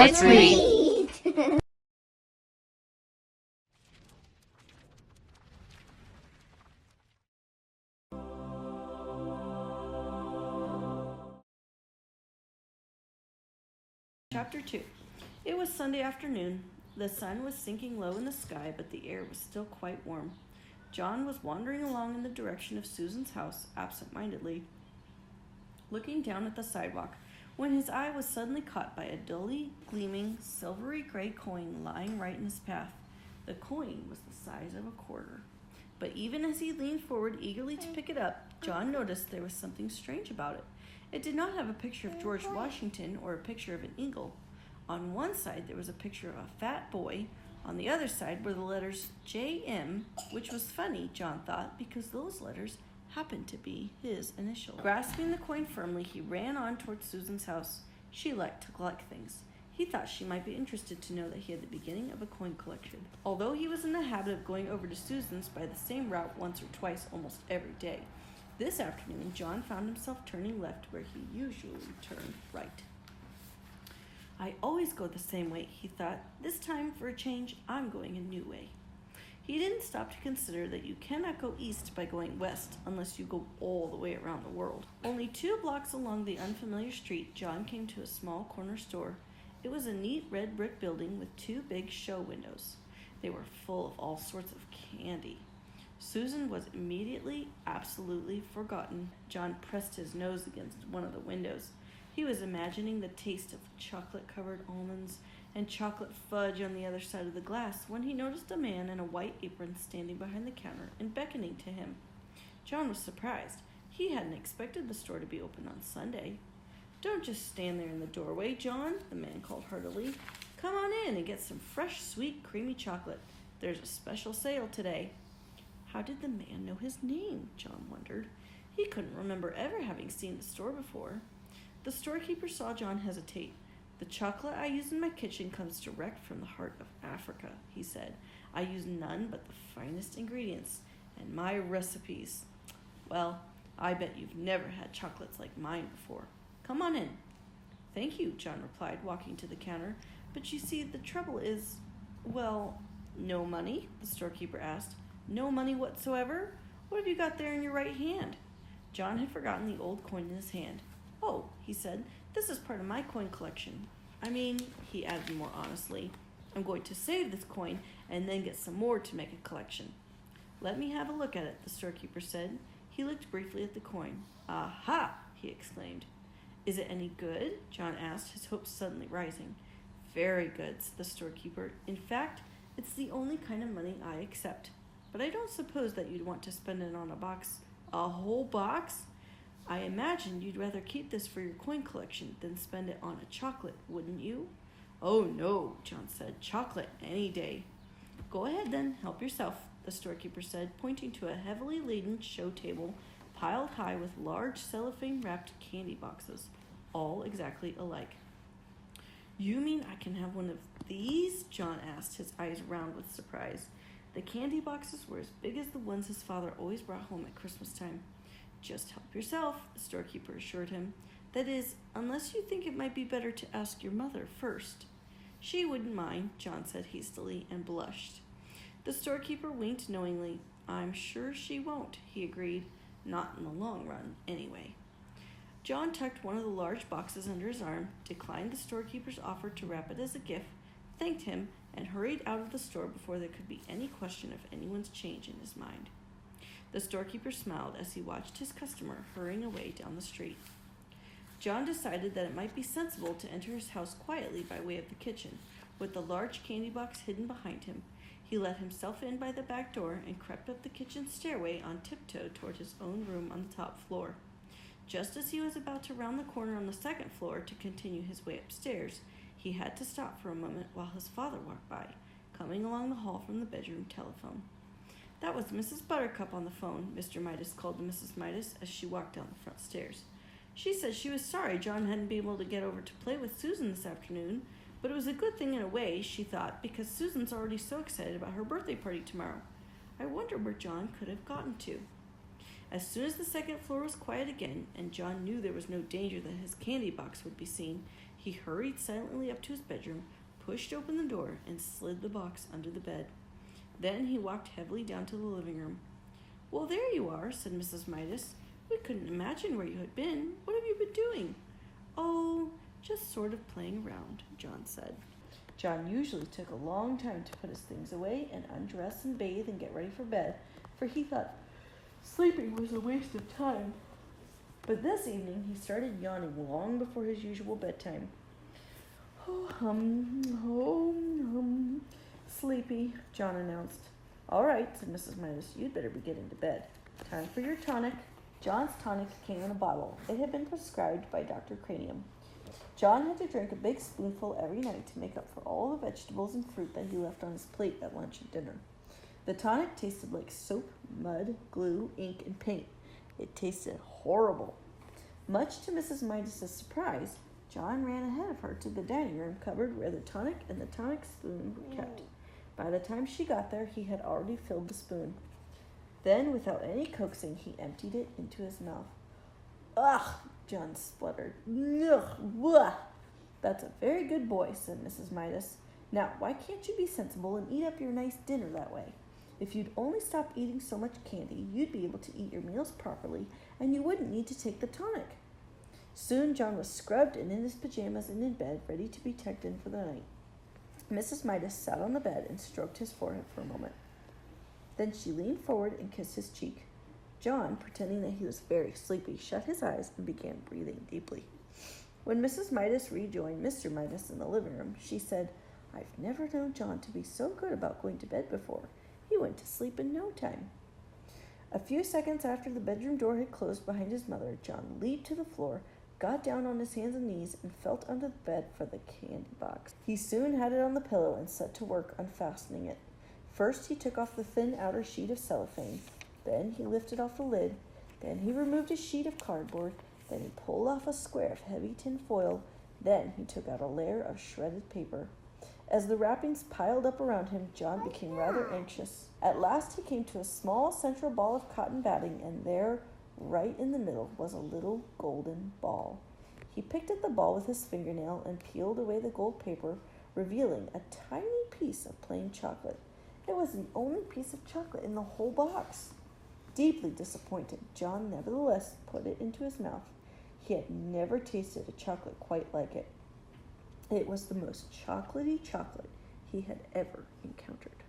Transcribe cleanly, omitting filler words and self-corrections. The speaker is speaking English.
Let's read. Chapter 2. It was Sunday afternoon. The sun was sinking low in the sky, but the air was still quite warm. John was wandering along in the direction of Susan's house, absent-mindedly, looking down at the sidewalk, when his eye was suddenly caught by a dully gleaming, silvery gray coin lying right in his path. The coin was the size of a quarter. But even as he leaned forward eagerly to pick it up, John noticed there was something strange about it. It did not have a picture of George Washington or a picture of an eagle. On one side there was a picture of a fat boy. On the other side were the letters J.M., which was funny, John thought, because those letters happened to be his initial. Grasping the coin firmly, he ran on towards Susan's house. She liked to collect things. He thought she might be interested to know that he had the beginning of a coin collection. Although he was in the habit of going over to Susan's by the same route once or twice almost every day, this afternoon John found himself turning left where he usually turned right. I always go the same way, he thought. This time, for a change, I'm going a new way. He didn't stop to consider that you cannot go east by going west unless you go all the way around the world. Only 2 blocks along the unfamiliar street, John came to a small corner store. It was a neat red brick building with 2 big show windows. They were full of all sorts of candy. Susan was immediately, absolutely forgotten. John pressed his nose against one of the windows. He was imagining the taste of chocolate-covered almonds and chocolate fudge on the other side of the glass when he noticed a man in a white apron standing behind the counter and beckoning to him. John was surprised. He hadn't expected the store to be open on Sunday. "Don't just stand there in the doorway, John," the man called heartily. "Come on in and get some fresh, sweet, creamy chocolate. There's a special sale today." How did the man know his name? John wondered. He couldn't remember ever having seen the store before. The storekeeper saw John hesitate. "The chocolate I use in my kitchen comes direct from the heart of Africa," he said. "I use none but the finest ingredients, and my recipes. Well, I bet you've never had chocolates like mine before. Come on in." "Thank you," John replied, walking to the counter. "But you see, the trouble is, well, no money?" the storekeeper asked. "No money whatsoever? What have you got there in your right hand?" John had forgotten the old coin in his hand. "Oh," he said, "this is part of my coin collection. I mean," he added more honestly, "I'm going to save this coin and then get some more to make a collection." "Let me have a look at it," the storekeeper said. He looked briefly at the coin. "Aha!" he exclaimed. "Is it any good?" John asked, his hopes suddenly rising. "Very good," said the storekeeper. "In fact, it's the only kind of money I accept. But I don't suppose that you'd want to spend it on a box." "A whole box?" "I imagine you'd rather keep this for your coin collection than spend it on a chocolate, wouldn't you?" "Oh, no," John said. "Chocolate any day." "Go ahead then, help yourself," the storekeeper said, pointing to a heavily laden show table piled high with large cellophane-wrapped candy boxes, all exactly alike. "You mean I can have one of these?" John asked, his eyes round with surprise. The candy boxes were as big as the ones his father always brought home at Christmas time. "Just help yourself," the storekeeper assured him. "That is, unless you think it might be better to ask your mother first." "She wouldn't mind," John said hastily, and blushed. The storekeeper winked knowingly. "I'm sure she won't," he agreed. "Not in the long run, anyway." John tucked one of the large boxes under his arm, declined the storekeeper's offer to wrap it as a gift, thanked him, and hurried out of the store before there could be any question of anyone's change in his mind. The storekeeper smiled as he watched his customer hurrying away down the street. John decided that it might be sensible to enter his house quietly by way of the kitchen, with the large candy box hidden behind him. He let himself in by the back door and crept up the kitchen stairway on tiptoe toward his own room on the top floor. Just as he was about to round the corner on the second floor to continue his way upstairs, he had to stop for a moment while his father walked by, coming along the hall from the bedroom telephone. "That was Mrs. Buttercup on the phone," Mr. Midas called to Mrs. Midas as she walked down the front stairs. "She said she was sorry John hadn't been able to get over to play with Susan this afternoon, but it was a good thing in a way, she thought, because Susan's already so excited about her birthday party tomorrow. I wonder where John could have gotten to." As soon as the second floor was quiet again, and John knew there was no danger that his candy box would be seen, he He hurried silently up to his bedroom, pushed open the door, and slid the box under the bed. Then he walked heavily down to the living room. "Well, there you are," said Mrs. Midas. "We couldn't imagine where you had been. What have you been doing?" "Oh, just sort of playing around," John said. John usually took a long time to put his things away and undress and bathe and get ready for bed, for he thought sleeping was a waste of time. But this evening he started yawning long before his usual bedtime. "Oh, sleepy," John announced. "All right," said Mrs. Midas, "you'd better be getting to bed. Time for your tonic." John's tonic came in a bottle. It had been prescribed by Dr. Cranium. John had to drink a big spoonful every night to make up for all the vegetables and fruit that he left on his plate at lunch and dinner. The tonic tasted like soap, mud, glue, ink, and paint. It tasted horrible. Much to Mrs. Midas's surprise, John ran ahead of her to the dining room cupboard where the tonic and the tonic spoon were kept. By the time she got there, he had already filled the spoon. Then, without any coaxing, he emptied it into his mouth. "Ugh!" John spluttered. "Ugh! Blah!" "That's a very good boy," said Mrs. Midas. "Now, why can't you be sensible and eat up your nice dinner that way? If you'd only stop eating so much candy, you'd be able to eat your meals properly, and you wouldn't need to take the tonic." Soon John was scrubbed and in his pajamas and in bed, ready to be tucked in for the night. Mrs. Midas sat on the bed and stroked his forehead for a moment. Then she leaned forward and kissed his cheek. John, pretending that he was very sleepy, shut his eyes and began breathing deeply. When Mrs. Midas rejoined Mr. Midas in the living room, she said, "I've never known John to be so good about going to bed before. He went to sleep in no time." A few seconds after the bedroom door had closed behind his mother, John leaped to the floor, got down on his hands and knees, and felt under the bed for the candy box. He soon had it on the pillow and set to work unfastening it. First, he took off the thin outer sheet of cellophane. Then he lifted off the lid. Then he removed a sheet of cardboard. Then he pulled off a square of heavy tin foil. Then he took out a layer of shredded paper. As the wrappings piled up around him, John became rather anxious. At last he came to a small central ball of cotton batting, and there, right in the middle, was a little golden ball. He picked at the ball with his fingernail and peeled away the gold paper, revealing a tiny piece of plain chocolate. It was the only piece of chocolate in the whole box. Deeply disappointed, John nevertheless put it into his mouth. He had never tasted a chocolate quite like it. It was the most chocolatey chocolate he had ever encountered.